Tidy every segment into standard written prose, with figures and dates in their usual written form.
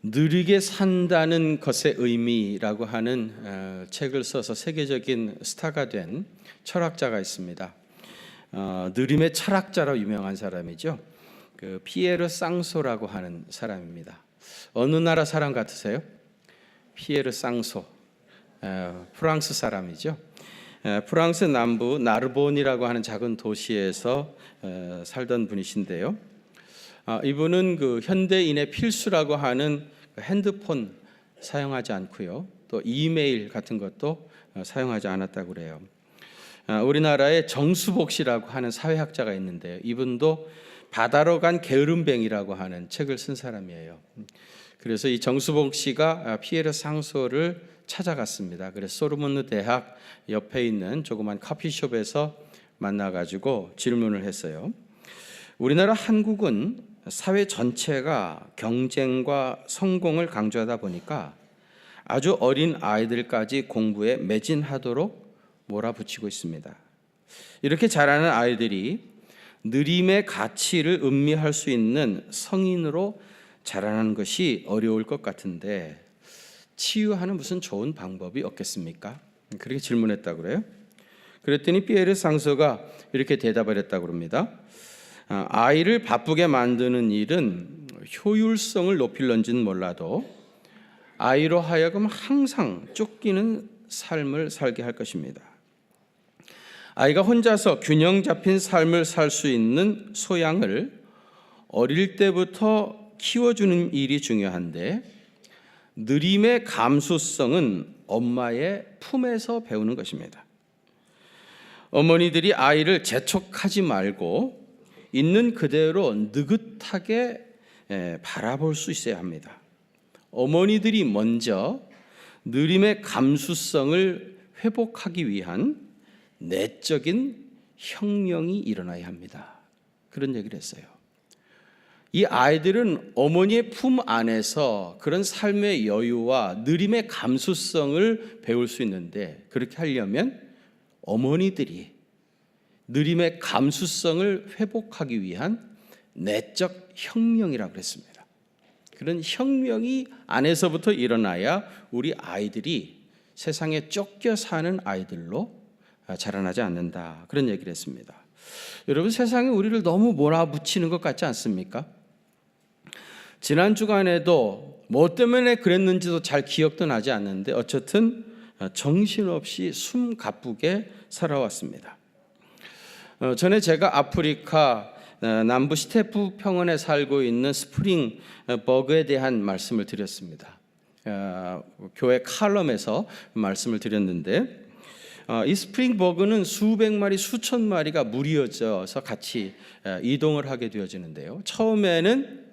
느리게 산다는 것의 의미라고 하는 책을 써서 세계적인 스타가 된 철학자가 있습니다. 느림의 철학자로 유명한 사람이죠. 그 피에르 쌍소라고 하는 사람입니다. 어느 나라 사람 같으세요? 피에르 쌍소, 프랑스 사람이죠. 프랑스 남부 나르본이라고 하는 작은 도시에서 살던 분이신데요. 이분은 그 현대인의 필수라고 하는 핸드폰 사용하지 않고요, 또 이메일 같은 것도 사용하지 않았다고 그래요. 우리나라에 정수복 씨라고 하는 사회학자가 있는데 이분도 바다로 간 게으름뱅이라고 하는 책을 쓴 사람이에요. 그래서 이 정수복 씨가 피에르 쌍소를 찾아갔습니다. 그래서 소르몬느 대학 옆에 있는 조그만 커피숍에서 만나가지고 질문을 했어요. 우리나라 한국은 사회 전체가 경쟁과 성공을 강조하다 보니까 아주 어린 아이들까지 공부에 매진하도록 몰아붙이고 있습니다. 이렇게 자라는 아이들이 느림의 가치를 음미할 수 있는 성인으로 자라는 것이 어려울 것 같은데 치유하는 무슨 좋은 방법이 없겠습니까? 그렇게 질문했다고 그래요. 그랬더니 피에르 쌍소가 이렇게 대답을 했다고 합니다. 아이를 바쁘게 만드는 일은 효율성을 높일런지는 몰라도 아이로 하여금 항상 쫓기는 삶을 살게 할 것입니다. 아이가 혼자서 균형 잡힌 삶을 살 수 있는 소양을 어릴 때부터 키워주는 일이 중요한데 느림의 감수성은 엄마의 품에서 배우는 것입니다. 어머니들이 아이를 재촉하지 말고 있는 그대로 느긋하게 바라볼 수 있어야 합니다. 어머니들이 먼저 느림의 감수성을 회복하기 위한 내적인 혁명이 일어나야 합니다. 그런 얘기를 했어요. 이 아이들은 어머니의 품 안에서 그런 삶의 여유와 느림의 감수성을 배울 수 있는데 그렇게 하려면 어머니들이 느림의 감수성을 회복하기 위한 내적 혁명이라고 그랬습니다. 그런 혁명이 안에서부터 일어나야 우리 아이들이 세상에 쫓겨 사는 아이들로 자라나지 않는다. 그런 얘기를 했습니다. 여러분, 세상이 우리를 너무 몰아붙이는 것 같지 않습니까? 지난 주간에도 뭐 때문에 그랬는지도 잘 기억도 나지 않는데 어쨌든 정신없이 숨 가쁘게 살아왔습니다. 전에 제가 아프리카 남부 시테프 평원에 살고 있는 스프링 버그에 대한 말씀을 드렸습니다. 교회 칼럼에서 말씀을 드렸는데 이 스프링 버그는 수백 마리, 수천 마리가 무리어져서 같이 이동을 하게 되어지는데요. 처음에는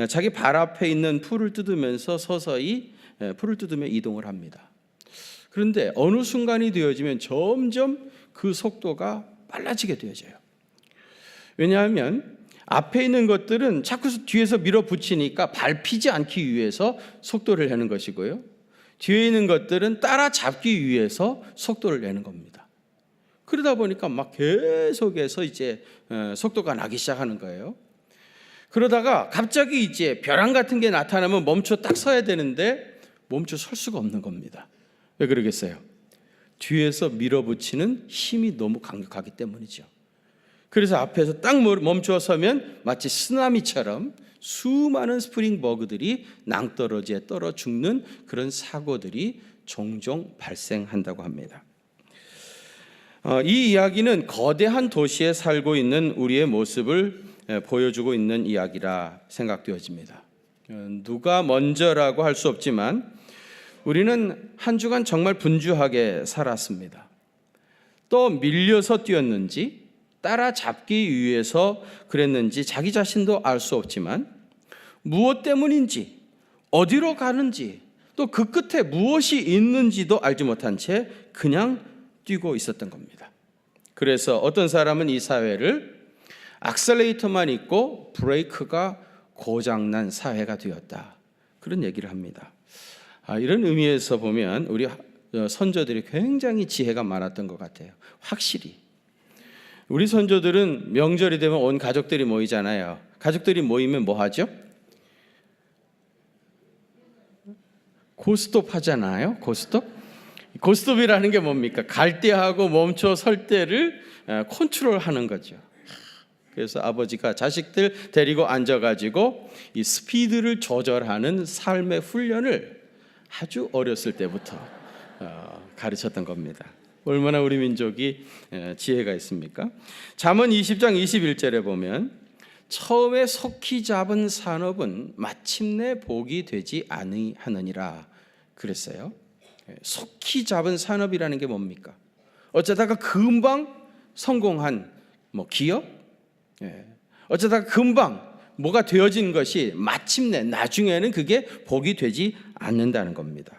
자기 발 앞에 있는 풀을 뜯으면서 서서히 풀을 뜯으며 이동을 합니다. 그런데 어느 순간이 되어지면 점점 그 속도가 빨라지게 되어져요. 왜냐하면 앞에 있는 것들은 자꾸 뒤에서 밀어붙이니까 밟히지 않기 위해서 속도를 내는 것이고요, 뒤에 있는 것들은 따라잡기 위해서 속도를 내는 겁니다. 그러다 보니까 막 계속해서 이제 속도가 나기 시작하는 거예요. 그러다가 갑자기 이제 벼랑 같은 게 나타나면 멈춰 딱 서야 되는데 멈춰 설 수가 없는 겁니다. 왜 그러겠어요? 뒤에서 밀어붙이는 힘이 너무 강력하기 때문이죠. 그래서 앞에서 딱 멈춰 서면 마치 쓰나미처럼 수많은 스프링 버그들이 낭떠러지에 떨어 죽는 그런 사고들이 종종 발생한다고 합니다. 이 이야기는 거대한 도시에 살고 있는 우리의 모습을 보여주고 있는 이야기라 생각되어집니다. 누가 먼저라고 할 수 없지만 우리는 한 주간 정말 분주하게 살았습니다. 또 밀려서 뛰었는지 따라잡기 위해서 그랬는지 자기 자신도 알 수 없지만 무엇 때문인지 어디로 가는지 또 그 끝에 무엇이 있는지도 알지 못한 채 그냥 뛰고 있었던 겁니다. 그래서 어떤 사람은 이 사회를 악셀레이터만 있고 브레이크가 고장난 사회가 되었다, 그런 얘기를 합니다. 이런 의미에서 보면 우리 선조들이 굉장히 지혜가 많았던 것 같아요. 확실히 우리 선조들은 명절이 되면 온 가족들이 모이잖아요. 가족들이 모이면 뭐 하죠? 고스톱 하잖아요. 고스톱이라는 게 뭡니까? 갈 때하고 멈춰 설 때를 컨트롤하는 거죠. 그래서 아버지가 자식들 데리고 앉아가지고 이 스피드를 조절하는 삶의 훈련을 아주 어렸을 때부터 가르쳤던 겁니다. 얼마나 우리 민족이 지혜가 있습니까? 잠언 20장 21절에 보면 처음에 속히 잡은 산업은 마침내 복이 되지 아니하느니라 그랬어요. 속히 잡은 산업이라는 게 뭡니까? 어쩌다가 금방 성공한 기업, 어쩌다가 금방 뭐가 되어진 것이 마침내 나중에는 그게 복이 되지 않는다는 겁니다.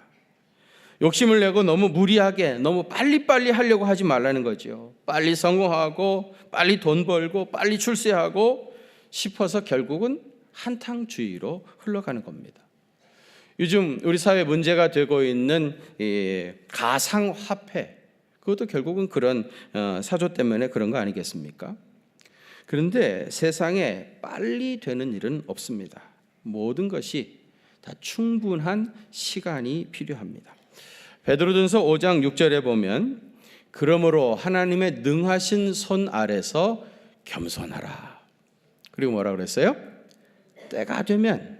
욕심을 내고 너무 무리하게 너무 빨리빨리 하려고 하지 말라는 거죠. 빨리 성공하고 빨리 돈 벌고 빨리 출세하고 싶어서 결국은 한탕주의로 흘러가는 겁니다. 요즘 우리 사회 문제가 되고 있는 가상화폐, 그것도 결국은 그런 사조 때문에 그런 거 아니겠습니까? 그런데 세상에 빨리 되는 일은 없습니다. 모든 것이 다 충분한 시간이 필요합니다. 베드로전서 5장 6절에 보면 그러므로 하나님의 능하신 손 아래서 겸손하라. 그리고 뭐라 그랬어요? 때가 되면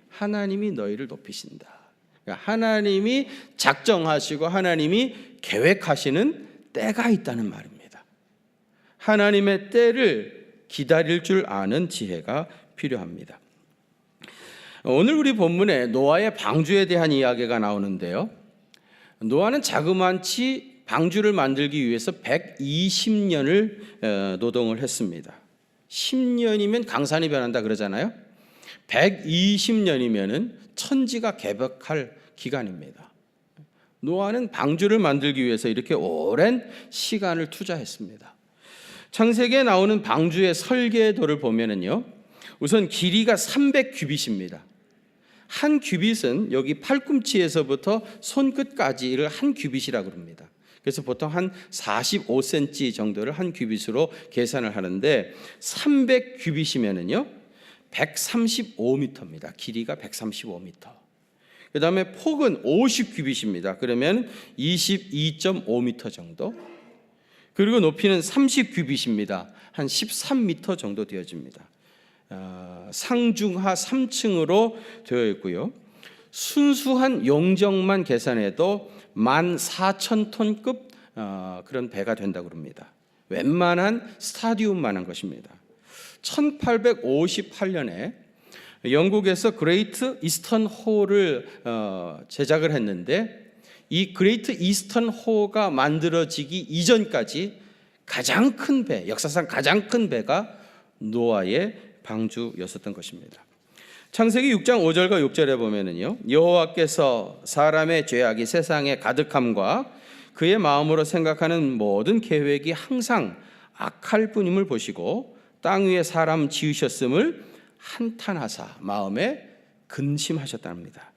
하나님이 너희를 높이신다. 그러니까 하나님이 작정하시고 하나님이 계획하시는 때가 있다는 말입니다. 하나님의 때를 기다릴 줄 아는 지혜가 필요합니다. 오늘 우리 본문에 노아의 방주에 대한 이야기가 나오는데요. 노아는 자그마치 방주를 만들기 위해서 120년을 노동을 했습니다. 10년이면 강산이 변한다 그러잖아요. 120년이면 천지가 개벽할 기간입니다. 노아는 방주를 만들기 위해서 이렇게 오랜 시간을 투자했습니다. 창세기에 나오는 방주의 설계도를 보면은요, 우선 길이가 300규빗입니다. 한 규빗은 여기 팔꿈치에서부터 손끝까지를 한 규빗이라고 합니다. 그래서 보통 한 45cm 정도를 한 규빗으로 계산을 하는데 300규빗이면은요 135m입니다. 길이가 135m. 그 다음에 폭은 50규빗입니다. 그러면 22.5m 정도. 그리고 높이는 30규빗입니다. 한 13m 정도 되어집니다. 상중하 3층으로 되어 있고요. 순수한 용적만 계산해도 14,000톤급 그런 배가 된다고 합니다. 웬만한 스타디움만한 것입니다. 1858년에 영국에서 그레이트 이스턴 호를 제작을 했는데 이 그레이트 이스턴 호가 만들어지기 이전까지 가장 큰 배, 역사상 가장 큰 배가 노아의 방주였었던 것입니다. 창세기 6장 5절과 6절에 보면은요, 여호와께서 사람의 죄악이 세상에 가득함과 그의 마음으로 생각하는 모든 계획이 항상 악할 뿐임을 보시고 땅 위에 사람 지으셨음을 한탄하사 마음에 근심하셨답니다.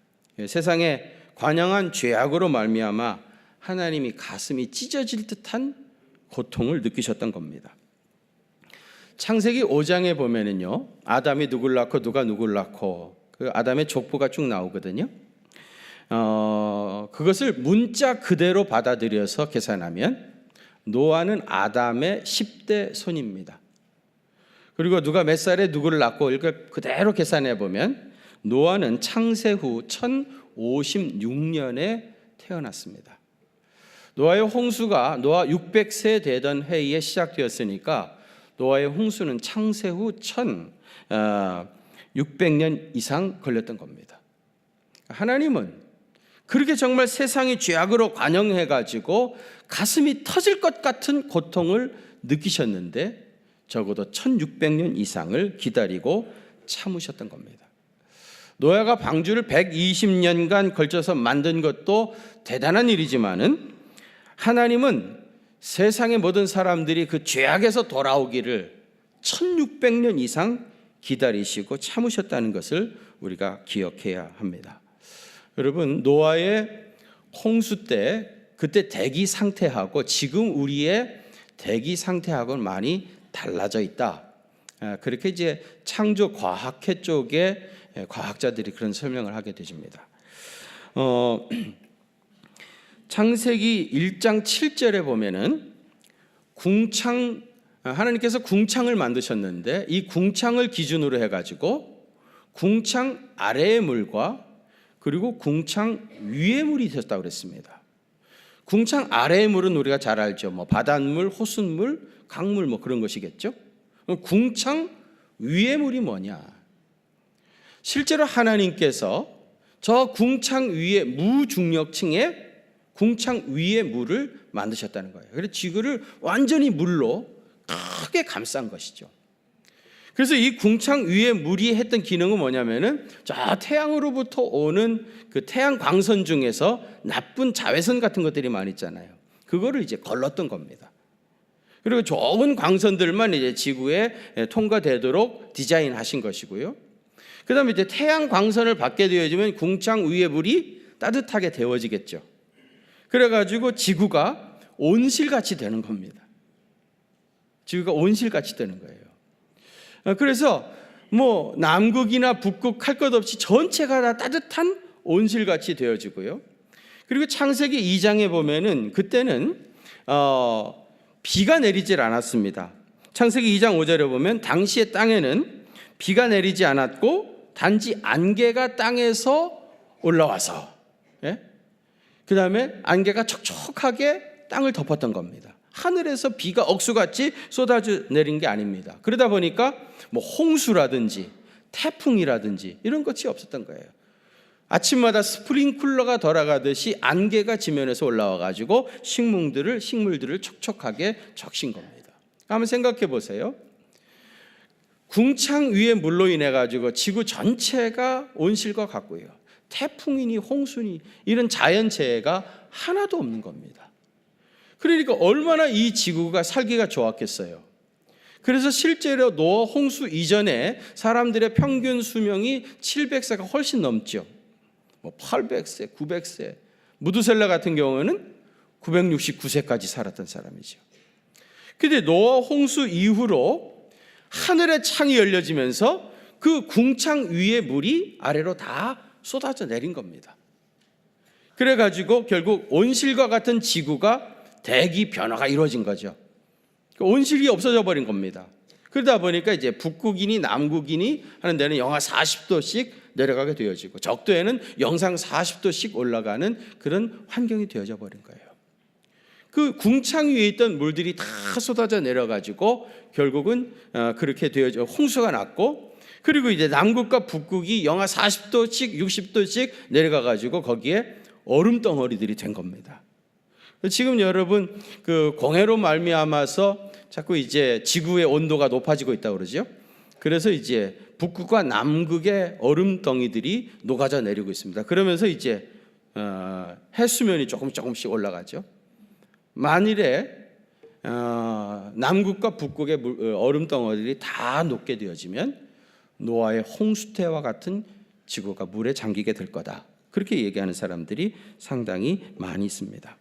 세상에 관영한 죄악으로 말미암아 하나님이 가슴이 찢어질 듯한 고통을 느끼셨던 겁니다. 창세기 5장에 보면은요, 아담이 누굴 낳고 누가 누굴 낳고 그 아담의 족보가 쭉 나오거든요. 그것을 문자 그대로 받아들여서 계산하면 노아는 아담의 10대 손입니다. 그리고 누가 몇 살에 누구를 낳고 이걸 그대로 계산해 보면 노아는 창세 후 1056년에 태어났습니다. 노아의 홍수가 노아 600세 되던 해에 시작되었으니까 노아의 홍수는 창세 후 1600년 이상 걸렸던 겁니다. 하나님은 그렇게 정말 세상이 죄악으로 관영해가지고 가슴이 터질 것 같은 고통을 느끼셨는데 적어도 1600년 이상을 기다리고 참으셨던 겁니다. 노아가 방주를 120년간 걸쳐서 만든 것도 대단한 일이지만은 하나님은 세상의 모든 사람들이 그 죄악에서 돌아오기를 1600년 이상 기다리시고 참으셨다는 것을 우리가 기억해야 합니다. 여러분, 노아의 홍수 때 그때 대기 상태하고 지금 우리의 대기 상태하고는 많이 달라져 있다. 그렇게 이제 창조 과학회 쪽에 과학자들이 그런 설명을 하게 되십니다. 창세기 1장 7절에 보면은 하나님께서 궁창을 만드셨는데 이 궁창을 기준으로 해가지고 궁창 아래의 물과 그리고 궁창 위의 물이 있었다고 그랬습니다. 궁창 아래의 물은 우리가 잘 알죠. 바닷물, 호숫물, 강물 그런 것이겠죠. 궁창 위의 물이 뭐냐? 실제로 하나님께서 저 궁창 위의 무중력층에 궁창 위의 물을 만드셨다는 거예요. 그래서 지구를 완전히 물로 크게 감싼 것이죠. 그래서 이 궁창 위의 물이 했던 기능은 뭐냐면은 저 태양으로부터 오는 그 태양 광선 중에서 나쁜 자외선 같은 것들이 많이 있잖아요. 그거를 이제 걸렀던 겁니다. 그리고 좋은 광선들만 이제 지구에 통과되도록 디자인하신 것이고요. 그다음에 이제 태양 광선을 받게 되어지면 궁창 위의 물이 따뜻하게 데워지겠죠. 그래가지고 지구가 온실같이 되는 겁니다. 지구가 온실같이 되는 거예요. 그래서 남극이나 북극 할 것 없이 전체가 다 따뜻한 온실같이 되어지고요. 그리고 창세기 2장에 보면은 그때는 비가 내리질 않았습니다. 창세기 2장 5절에 보면 당시의 땅에는 비가 내리지 않았고 단지 안개가 땅에서 올라와서 그 다음에 안개가 촉촉하게 땅을 덮었던 겁니다. 하늘에서 비가 억수같이 쏟아져 내린 게 아닙니다. 그러다 보니까 홍수라든지 태풍이라든지 이런 것이 없었던 거예요. 아침마다 스프링클러가 돌아가듯이 안개가 지면에서 올라와가지고 식물들을 촉촉하게 적신 겁니다. 한번 생각해 보세요. 궁창 위의 물로 인해 가지고 지구 전체가 온실과 같고요. 태풍이니 홍수니 이런 자연재해가 하나도 없는 겁니다. 그러니까 얼마나 이 지구가 살기가 좋았겠어요. 그래서 실제로 노아 홍수 이전에 사람들의 평균 수명이 700세가 훨씬 넘죠. 800세, 900세. 무두셀라 같은 경우는 969세까지 살았던 사람이죠. 그런데 노아 홍수 이후로 하늘의 창이 열려지면서 그 궁창 위의 물이 아래로 다 쏟아져 내린 겁니다. 그래가지고 결국 온실과 같은 지구가 대기 변화가 이루어진 거죠. 온실이 없어져 버린 겁니다. 그러다 보니까 이제 북극이니 남극이니 하는 데는 영하 40도씩 내려가게 되어지고 적도에는 영상 40도씩 올라가는 그런 환경이 되어져 버린 거예요. 그 궁창 위에 있던 물들이 다 쏟아져 내려가지고 결국은 그렇게 되어져 홍수가 났고, 그리고 이제 남극과 북극이 영하 40도씩 60도씩 내려가가지고 거기에 얼음 덩어리들이 된 겁니다. 지금 여러분 그 공해로 말미암아서 자꾸 이제 지구의 온도가 높아지고 있다고 그러죠. 그래서 이제 북극과 남극의 얼음 덩이들이 녹아져 내리고 있습니다. 그러면서 이제 해수면이 조금씩 올라가죠. 만일에 남극과 북극의 얼음 덩어리들이 다 녹게 되어지면 노아의 홍수태와 같은 지구가 물에 잠기게 될 거다. 그렇게 얘기하는 사람들이 상당히 많이 있습니다.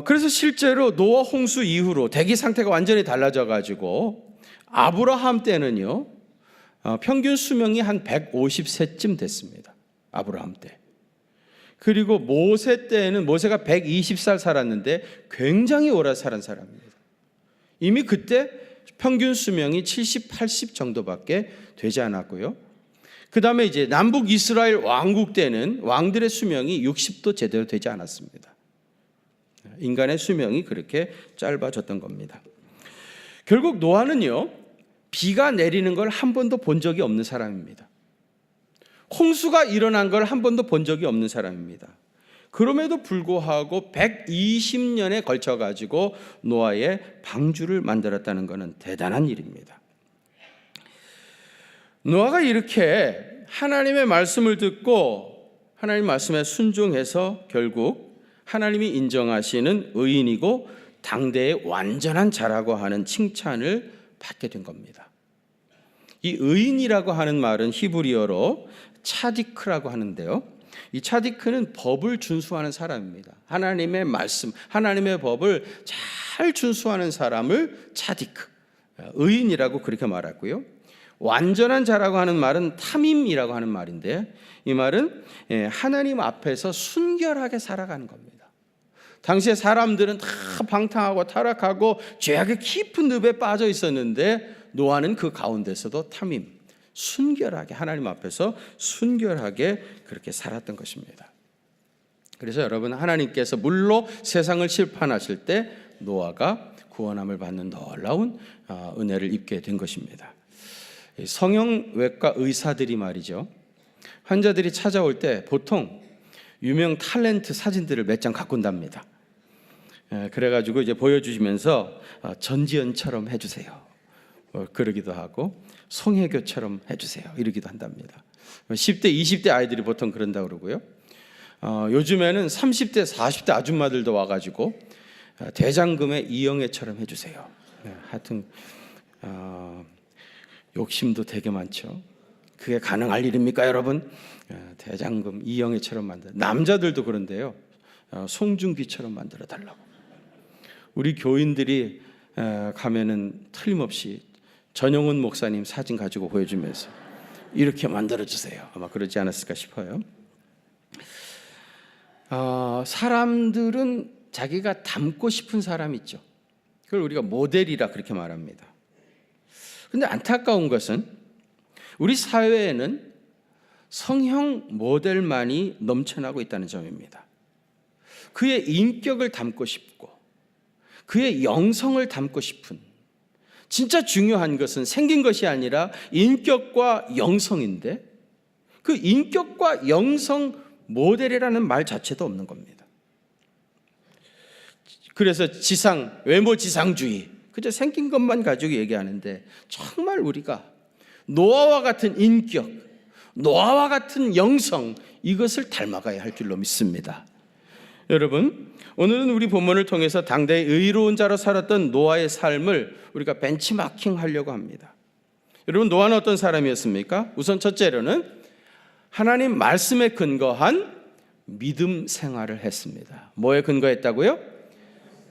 그래서 실제로 노아 홍수 이후로 대기 상태가 완전히 달라져 가지고 아브라함 때는요 평균 수명이 한 150세쯤 됐습니다. 아브라함 때. 그리고 모세 때는 모세가 120살 살았는데 굉장히 오래 살은 사람입니다. 이미 그때 평균 수명이 70, 80 정도밖에 되지 않았고요. 그 다음에 이제 남북 이스라엘 왕국 때는 왕들의 수명이 60도 제대로 되지 않았습니다. 인간의 수명이 그렇게 짧아졌던 겁니다. 결국 노아는요 비가 내리는 걸 한 번도 본 적이 없는 사람입니다. 홍수가 일어난 걸 한 번도 본 적이 없는 사람입니다. 그럼에도 불구하고 120년에 걸쳐 가지고 노아의 방주를 만들었다는 것은 대단한 일입니다. 노아가 이렇게 하나님의 말씀을 듣고 하나님 말씀에 순종해서 결국 하나님이 인정하시는 의인이고 당대의 완전한 자라고 하는 칭찬을 받게 된 겁니다. 이 의인이라고 하는 말은 히브리어로 차디크라고 하는데요. 이 차디크는 법을 준수하는 사람입니다. 하나님의 말씀, 하나님의 법을 잘 준수하는 사람을 차디크, 의인이라고 그렇게 말하고요. 완전한 자라고 하는 말은 탐임이라고 하는 말인데, 이 말은 하나님 앞에서 순결하게 살아가는 겁니다. 당시에 사람들은 다 방탕하고 타락하고 죄악의 깊은 늪에 빠져 있었는데, 노아는 그 가운데서도 탐임, 순결하게 하나님 앞에서 순결하게 그렇게 살았던 것입니다. 그래서 여러분, 하나님께서 물로 세상을 심판하실 때 노아가 구원함을 받는 놀라운 은혜를 입게 된 것입니다. 성형외과 의사들이 말이죠, 환자들이 찾아올 때 보통 유명 탤런트 사진들을 몇 장 갖고 온답니다. 그래가지고 이제 보여주시면서 전지현처럼 해주세요, 그러기도 하고 송혜교처럼 해주세요, 이러기도 한답니다. 10대, 20대 아이들이 보통 그런다고 그러고요. 요즘에는 30대, 40대 아줌마들도 와가지고 대장금의 이영애처럼 해주세요. 하여튼 욕심도 되게 많죠. 그게 가능할 일입니까, 여러분? 대장금 이영애처럼 만들. 남자들도 그런데요, 송중기처럼 만들어 달라고. 우리 교인들이 가면은 틀림없이 전용훈 목사님 사진 가지고 보여주면서 이렇게 만들어 주세요, 아마 그러지 않았을까 싶어요. 사람들은 자기가 닮고 싶은 사람 있죠. 그걸 우리가 모델이라 그렇게 말합니다. 근데 안타까운 것은 우리 사회에는 성형 모델만이 넘쳐나고 있다는 점입니다. 그의 인격을 담고 싶고 그의 영성을 담고 싶은, 진짜 중요한 것은 생긴 것이 아니라 인격과 영성인데, 그 인격과 영성 모델이라는 말 자체도 없는 겁니다. 그래서 외모 지상주의, 그저 생긴 것만 가지고 얘기하는데, 정말 우리가 노아와 같은 인격, 노아와 같은 영성, 이것을 닮아가야 할 줄로 믿습니다. 여러분, 오늘은 우리 본문을 통해서 당대의 의로운 자로 살았던 노아의 삶을 우리가 벤치마킹 하려고 합니다. 여러분, 노아는 어떤 사람이었습니까? 우선 첫째로는 하나님 말씀에 근거한 믿음 생활을 했습니다. 뭐에 근거했다고요?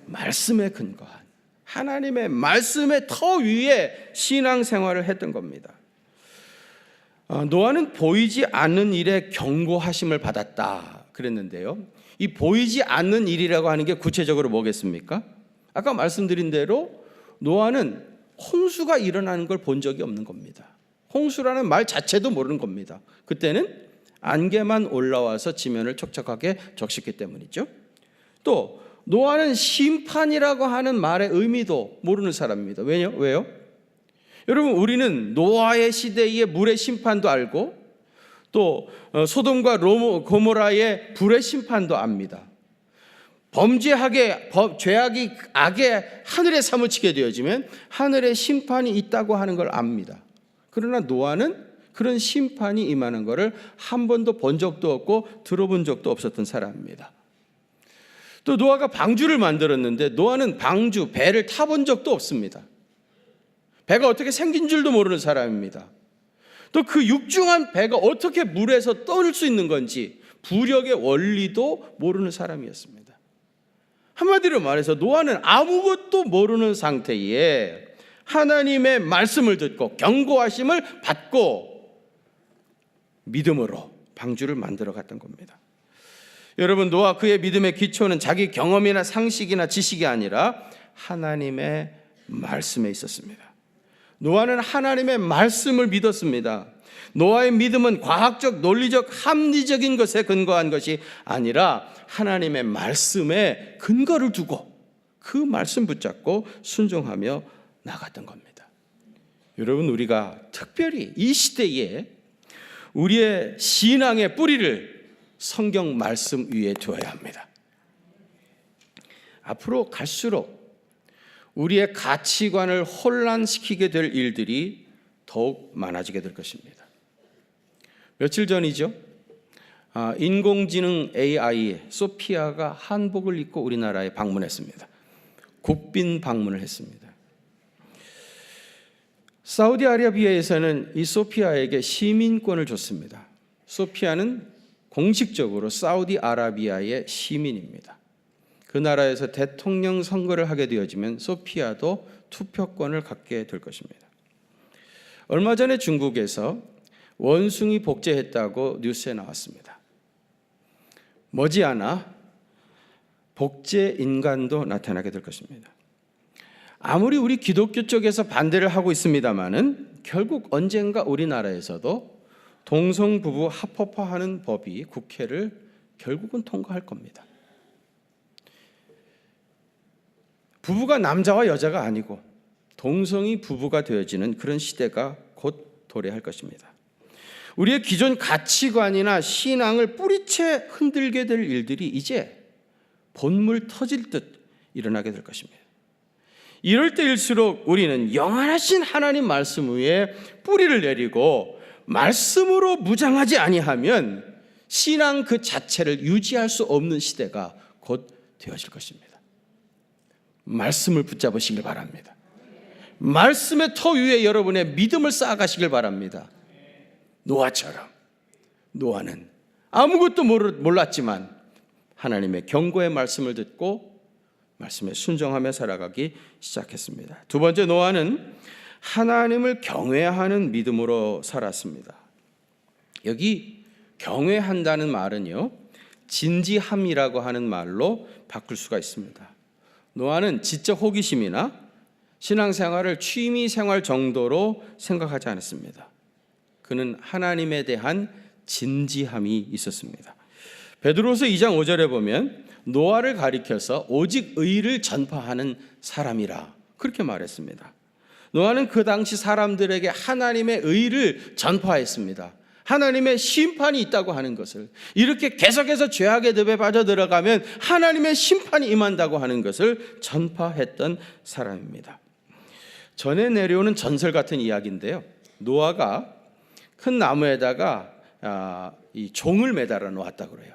말씀에 근거한, 하나님의 말씀의 터 위에 신앙 생활을 했던 겁니다. 노아는 보이지 않는 일에 경고하심을 받았다 그랬는데요, 이 보이지 않는 일이라고 하는 게 구체적으로 뭐겠습니까? 아까 말씀드린 대로 노아는 홍수가 일어나는 걸 본 적이 없는 겁니다. 홍수라는 말 자체도 모르는 겁니다. 그때는 안개만 올라와서 지면을 촉촉하게 적셨기 때문이죠. 또 노아는 심판이라고 하는 말의 의미도 모르는 사람입니다. 왜요? 여러분, 우리는 노아의 시대의 물의 심판도 알고 또 소돔과 고모라의 불의 심판도 압니다. 죄악이 악에 하늘에 사무치게 되어지면 하늘에 심판이 있다고 하는 걸 압니다. 그러나 노아는 그런 심판이 임하는 것을 한 번도 본 적도 없고 들어본 적도 없었던 사람입니다. 또 노아가 방주를 만들었는데 노아는 배를 타본 적도 없습니다. 배가 어떻게 생긴 줄도 모르는 사람입니다. 또 그 육중한 배가 어떻게 물에서 떠올 수 있는 건지 부력의 원리도 모르는 사람이었습니다. 한마디로 말해서 노아는 아무것도 모르는 상태에 하나님의 말씀을 듣고 경고하심을 받고 믿음으로 방주를 만들어 갔던 겁니다. 여러분, 노아 그의 믿음의 기초는 자기 경험이나 상식이나 지식이 아니라 하나님의 말씀에 있었습니다. 노아는 하나님의 말씀을 믿었습니다. 노아의 믿음은 과학적, 논리적, 합리적인 것에 근거한 것이 아니라 하나님의 말씀에 근거를 두고 그 말씀 붙잡고 순종하며 나갔던 겁니다. 여러분, 우리가 특별히 이 시대에 우리의 신앙의 뿌리를 성경 말씀 위에 두어야 합니다. 앞으로 갈수록 우리의 가치관을 혼란시키게 될 일들이 더욱 많아지게 될 것입니다. 며칠 전이죠. 인공지능 AI 소피아가 한복을 입고 우리나라에 방문했습니다. 국빈 방문을 했습니다. 사우디아라비아에서는 이 소피아에게 시민권을 줬습니다. 소피아는 공식적으로 사우디아라비아의 시민입니다. 그 나라에서 대통령 선거를 하게 되어지면 소피아도 투표권을 갖게 될 것입니다. 얼마 전에 중국에서 원숭이 복제했다고 뉴스에 나왔습니다. 머지않아 복제 인간도 나타나게 될 것입니다. 아무리 우리 기독교 쪽에서 반대를 하고 있습니다마는 결국 언젠가 우리나라에서도 동성 부부 합법화하는 법이 국회를 결국은 통과할 겁니다. 부부가 남자와 여자가 아니고 동성이 부부가 되어지는 그런 시대가 곧 도래할 것입니다. 우리의 기존 가치관이나 신앙을 뿌리채 흔들게 될 일들이 이제 본물 터질 듯 일어나게 될 것입니다. 이럴 때일수록 우리는 영원하신 하나님 말씀 위에 뿌리를 내리고 말씀으로 무장하지 아니하면 신앙 그 자체를 유지할 수 없는 시대가 곧 되어질 것입니다. 말씀을 붙잡으시길 바랍니다. 말씀의 터 위에 여러분의 믿음을 쌓아가시길 바랍니다. 노아처럼. 노아는 아무것도 몰랐지만 하나님의 경고의 말씀을 듣고 말씀에 순종하며 살아가기 시작했습니다. 두 번째, 노아는 하나님을 경외하는 믿음으로 살았습니다. 여기 경외한다는 말은요, 진지함이라고 하는 말로 바꿀 수가 있습니다. 노아는 지적 호기심이나 신앙생활을 취미생활 정도로 생각하지 않았습니다. 그는 하나님에 대한 진지함이 있었습니다. 베드로서 2장 5절에 보면 노아를 가리켜서 오직 의를 전파하는 사람이라 그렇게 말했습니다. 노아는 그 당시 사람들에게 하나님의 의를 전파했습니다. 하나님의 심판이 있다고 하는 것을, 이렇게 계속해서 죄악의 늪에 빠져들어가면 하나님의 심판이 임한다고 하는 것을 전파했던 사람입니다. 전에 내려오는 전설 같은 이야기인데요, 노아가 큰 나무에다가 이 종을 매달아 놓았다고 그래요.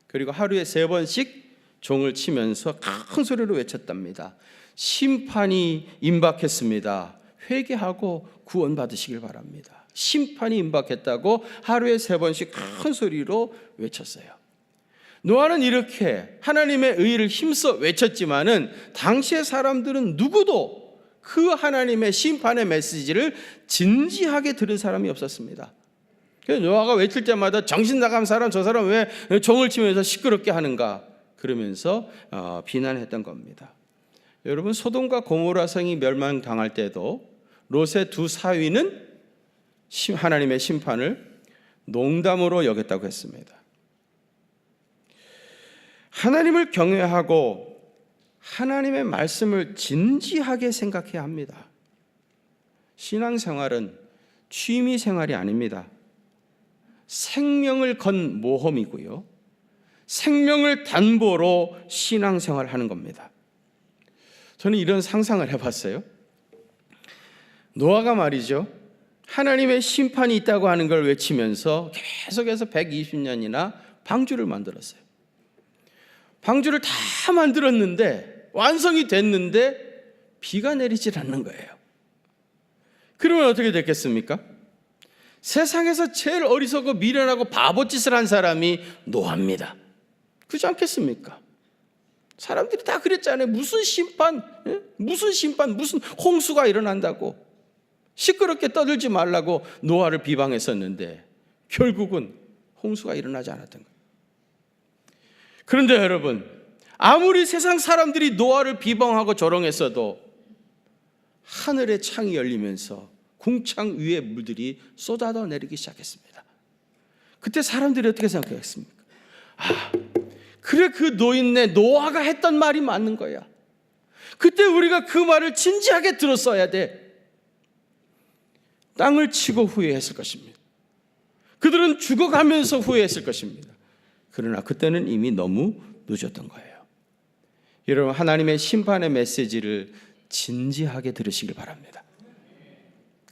그리고 하루에 3번씩 종을 치면서 큰 소리로 외쳤답니다. 심판이 임박했습니다. 회개하고 구원받으시길 바랍니다. 심판이 임박했다고 하루에 3번씩 큰 소리로 외쳤어요. 노아는 이렇게 하나님의 의를 힘써 외쳤지만은 당시의 사람들은 누구도 그 하나님의 심판의 메시지를 진지하게 들은 사람이 없었습니다. 그래서 노아가 외칠 때마다 정신 나간 사람, 저 사람 왜 종을 치면서 시끄럽게 하는가 그러면서 비난했던 겁니다. 여러분, 소돔과 고모라 성이 멸망당할 때도 롯의 두 사위는 하나님의 심판을 농담으로 여겼다고 했습니다. 하나님을 경외하고 하나님의 말씀을 진지하게 생각해야 합니다. 신앙생활은 취미생활이 아닙니다. 생명을 건 모험이고요, 생명을 담보로 신앙생활을 하는 겁니다. 저는 이런 상상을 해봤어요. 노아가 말이죠, 하나님의 심판이 있다고 하는 걸 외치면서 계속해서 120년이나 방주를 만들었어요. 방주를 다 만들었는데, 완성이 됐는데 비가 내리질 않는 거예요. 그러면 어떻게 됐겠습니까? 세상에서 제일 어리석고 미련하고 바보짓을 한 사람이 노아입니다. 그렇지 않겠습니까? 사람들이 다 그랬잖아요. 무슨 심판, 무슨 홍수가 일어난다고 시끄럽게 떠들지 말라고 노아를 비방했었는데 결국은 홍수가 일어나지 않았던 거예요. 그런데 여러분, 아무리 세상 사람들이 노아를 비방하고 조롱했어도 하늘의 창이 열리면서 궁창 위에 물들이 쏟아져 내리기 시작했습니다. 그때 사람들이 어떻게 생각했습니까? 그래, 그 노인네 노아가 했던 말이 맞는 거야. 그때 우리가 그 말을 진지하게 들었어야 돼. 땅을 치고 후회했을 것입니다. 그들은 죽어가면서 후회했을 것입니다. 그러나 그때는 이미 너무 늦었던 거예요. 여러분, 하나님의 심판의 메시지를 진지하게 들으시길 바랍니다.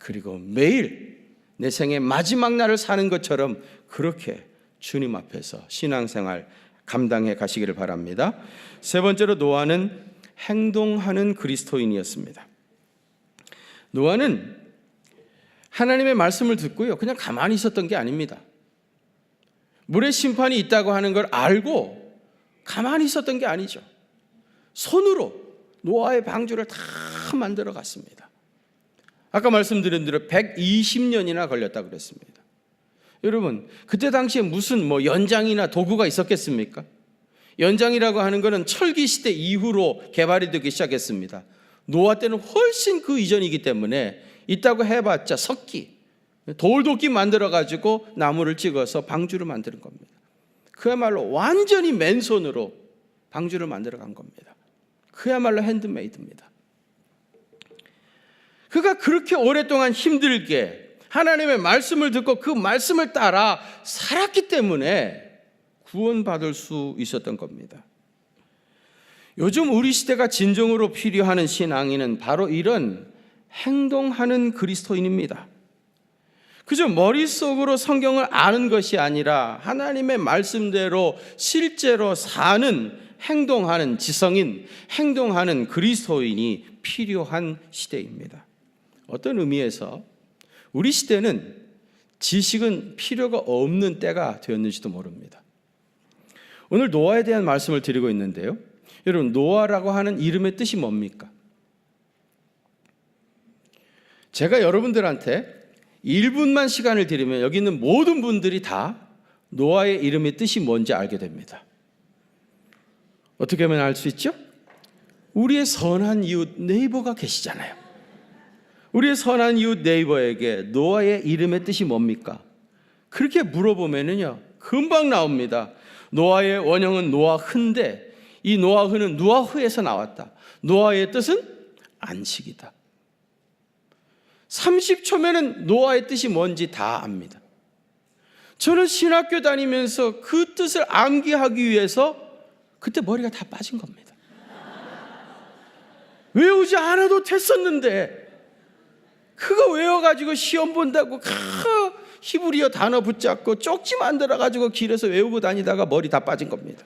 그리고 매일 내 생의 마지막 날을 사는 것처럼 그렇게 주님 앞에서 신앙생활 감당해 가시기를 바랍니다. 세 번째로, 노아는 행동하는 그리스도인이었습니다. 노아는 하나님의 말씀을 듣고요, 그냥 가만히 있었던 게 아닙니다. 물의 심판이 있다고 하는 걸 알고 가만히 있었던 게 아니죠. 손으로 노아의 방주를 다 만들어 갔습니다. 아까 말씀드린 대로 120년이나 걸렸다고 그랬습니다. 여러분, 그때 당시에 무슨 연장이나 도구가 있었겠습니까? 연장이라고 하는 것은 철기 시대 이후로 개발이 되기 시작했습니다. 노아 때는 훨씬 그 이전이기 때문에 있다고 해봤자 석기, 돌도끼 만들어가지고 나무를 찍어서 방주를 만드는 겁니다. 그야말로 완전히 맨손으로 방주를 만들어간 겁니다. 그야말로 핸드메이드입니다. 그가 그렇게 오랫동안 힘들게 하나님의 말씀을 듣고 그 말씀을 따라 살았기 때문에 구원받을 수 있었던 겁니다. 요즘 우리 시대가 진정으로 필요한 신앙인은 바로 이런 행동하는 그리스도인입니다. 그저 머릿속으로 성경을 아는 것이 아니라 하나님의 말씀대로 실제로 사는, 행동하는 지성인, 행동하는 그리스도인이 필요한 시대입니다. 어떤 의미에서 우리 시대는 지식은 필요가 없는 때가 되었는지도 모릅니다. 오늘 노아에 대한 말씀을 드리고 있는데요. 여러분, 노아라고 하는 이름의 뜻이 뭡니까? 제가 여러분들한테 1분만 시간을 드리면 여기 있는 모든 분들이 다 노아의 이름의 뜻이 뭔지 알게 됩니다. 어떻게 하면 알 수 있죠? 우리의 선한 이웃 네이버가 계시잖아요. 우리의 선한 이웃 네이버에게 노아의 이름의 뜻이 뭡니까? 그렇게 물어보면요 금방 나옵니다. 노아의 원형은 노아흐인데 이 노아흐는 노아흐에서 나왔다. 노아의 뜻은 안식이다. 30초면은 노아의 뜻이 뭔지 다 압니다. 저는 신학교 다니면서 그 뜻을 암기하기 위해서 그때 머리가 다 빠진 겁니다. 외우지 않아도 됐었는데 그거 외워가지고 시험 본다고 히브리어 단어 붙잡고 쪽지 만들어가지고 길에서 외우고 다니다가 머리 다 빠진 겁니다.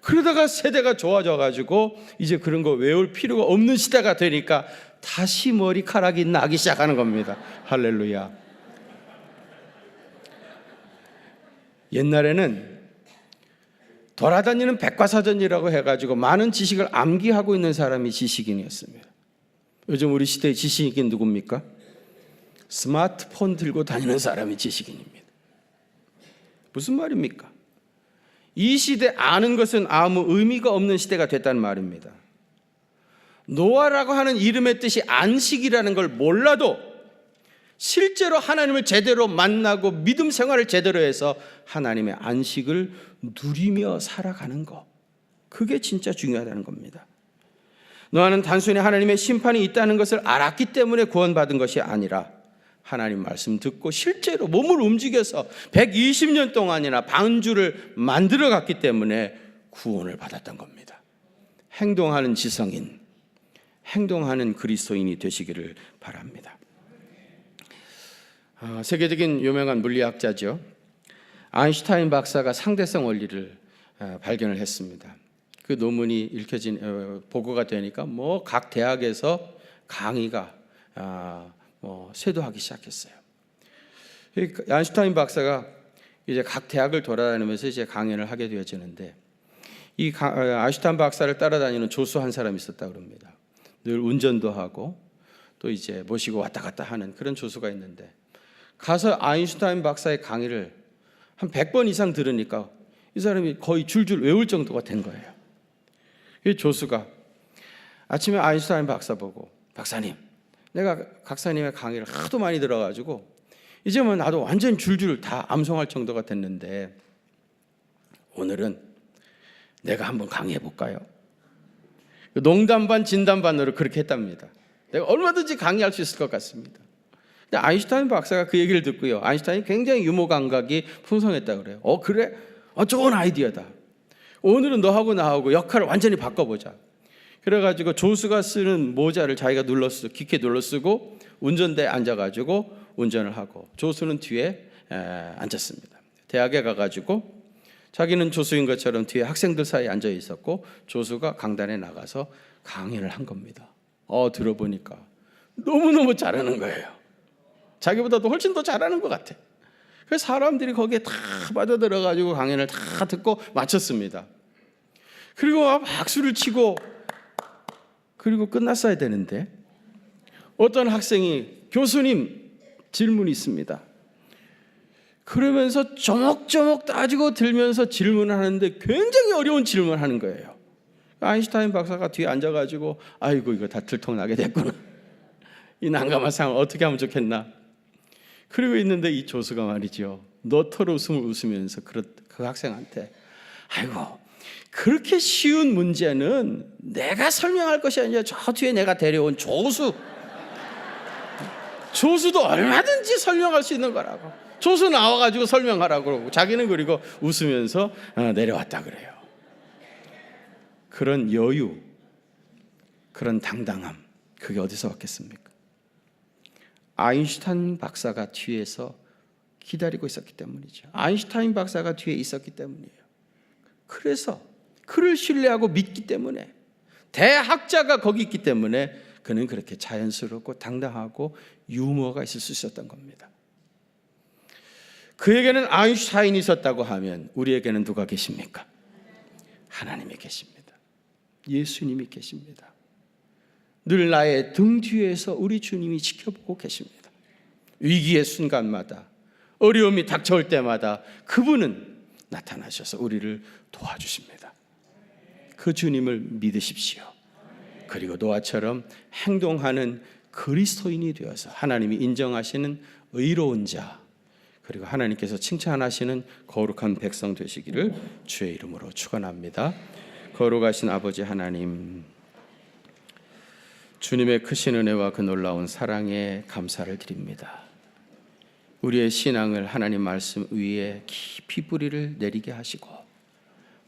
그러다가 세대가 좋아져가지고 이제 그런 거 외울 필요가 없는 시대가 되니까 다시 머리카락이 나기 시작하는 겁니다. 할렐루야. 옛날에는 돌아다니는 백과사전이라고 해가지고 많은 지식을 암기하고 있는 사람이 지식인이었습니다. 요즘 우리 시대의 지식인 누굽니까? 스마트폰 들고 다니는 사람이 지식인입니다. 무슨 말입니까? 이 시대 아는 것은 아무 의미가 없는 시대가 됐다는 말입니다. 노아라고 하는 이름의 뜻이 안식이라는 걸 몰라도 실제로 하나님을 제대로 만나고 믿음 생활을 제대로 해서 하나님의 안식을 누리며 살아가는 것, 그게 진짜 중요하다는 겁니다. 노아는 단순히 하나님의 심판이 있다는 것을 알았기 때문에 구원받은 것이 아니라 하나님 말씀 듣고 실제로 몸을 움직여서 120년 동안이나 방주를 만들어 갔기 때문에 구원을 받았던 겁니다. 행동하는 지성인, 행동하는 그리스도인이 되시기를 바랍니다. 세계적인 유명한 물리학자죠. 아인슈타인 박사가 상대성 원리를 발견을 했습니다. 그 논문이 보고가 되니까 각 대학에서 강의가 쇄도하기 시작했어요. 아인슈타인 박사가 이제 각 대학을 돌아다니면서 이제 강연을 하게 되어지는데 이 아인슈타인 박사를 따라다니는 조수 한 사람이 있었다고 그럽니다. 늘 운전도 하고 또 이제 모시고 왔다 갔다 하는 그런 조수가 있는데 가서 아인슈타인 박사의 강의를 한 100번 이상 들으니까 이 사람이 거의 줄줄 외울 정도가 된 거예요. 이 조수가 아침에 아인슈타인 박사 보고 박사님, 내가 박사님의 강의를 하도 많이 들어가지고 이제 나도 완전 줄줄 다 암송할 정도가 됐는데 오늘은 내가 한번 강의해 볼까요? 농담 반 진담 반으로 그렇게 했답니다. 내가 얼마든지 강의할 수 있을 것 같습니다. 근데 아인슈타인 박사가 그 얘기를 듣고요. 아인슈타인이 굉장히 유머 감각이 풍성했다고 그래요. 그래? 좋은 아이디어다. 오늘은 너하고 나하고 역할을 완전히 바꿔보자. 그래가지고 조수가 쓰는 모자를 자기가 깊게 눌러 쓰고 운전대에 앉아가지고 운전을 하고 조수는 뒤에 앉았습니다. 대학에 가가지고 자기는 조수인 것처럼 뒤에 학생들 사이에 앉아 있었고 조수가 강단에 나가서 강의를 한 겁니다. 들어보니까 너무너무 잘하는 거예요. 자기보다도 훨씬 더 잘하는 것 같아. 그래서 사람들이 거기에 다 빠져들어가지고 강연을 다 듣고 마쳤습니다. 그리고 박수를 치고 그리고 끝났어야 되는데 어떤 학생이 교수님 질문이 있습니다. 그러면서 조목조목 따지고 들면서 질문을 하는데 굉장히 어려운 질문을 하는 거예요. 아인슈타인 박사가 뒤에 앉아가지고 아이고 이거 다 들통나게 됐구나. 이 난감한 상황 어떻게 하면 좋겠나. 그러고 있는데 이 교수가 말이죠. 너털 웃음을 웃으면서 그 학생한테 아이고 그렇게 쉬운 문제는 내가 설명할 것이 아니라 저 뒤에 내가 데려온 조수도 얼마든지 설명할 수 있는 거라고. 조수 나와가지고 설명하라고 그러고 자기는 그리고 웃으면서 내려왔다 그래요. 그런 여유, 그런 당당함, 그게 어디서 왔겠습니까? 아인슈타인 박사가 뒤에서 기다리고 있었기 때문이죠. 아인슈타인 박사가 뒤에 있었기 때문이에요. 그래서 그를 신뢰하고 믿기 때문에, 대학자가 거기 있기 때문에 그는 그렇게 자연스럽고 당당하고 유머가 있을 수 있었던 겁니다. 그에게는 아인슈타인이 있었다고 하면 우리에게는 누가 계십니까? 하나님이 계십니다. 예수님이 계십니다. 늘 나의 등 뒤에서 우리 주님이 지켜보고 계십니다. 위기의 순간마다, 어려움이 닥쳐올 때마다 그분은 나타나셔서 우리를 도와주십니다. 그 주님을 믿으십시오. 그리고 노아처럼 행동하는 그리스도인이 되어서 하나님이 인정하시는 의로운 자, 그리고 하나님께서 칭찬하시는 거룩한 백성 되시기를 주의 이름으로 축원합니다. 거룩하신 아버지 하나님, 주님의 크신 은혜와 그 놀라운 사랑에 감사를 드립니다. 우리의 신앙을 하나님 말씀 위에 깊이 뿌리를 내리게 하시고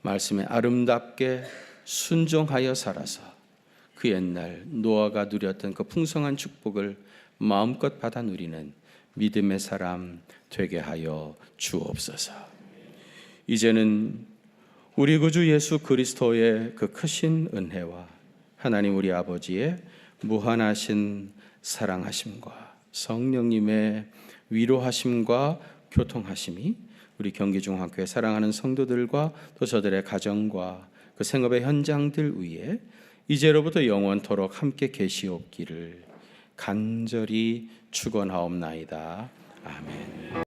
말씀에 아름답게 순종하여 살아서 그 옛날 노아가 누렸던 그 풍성한 축복을 마음껏 받아 누리는 믿음의 사람 되게 하여 주옵소서. 이제는 우리 구주 예수 그리스도의 그 크신 은혜와 하나님 우리 아버지의 무한하신 사랑하심과 성령님의 위로하심과 교통하심이 우리 경기중학교에 사랑하는 성도들과 또 저들의 가정과 그 생업의 현장들 위에 이제로부터 영원토록 함께 계시옵기를 간절히 축원하옵나이다. 아멘.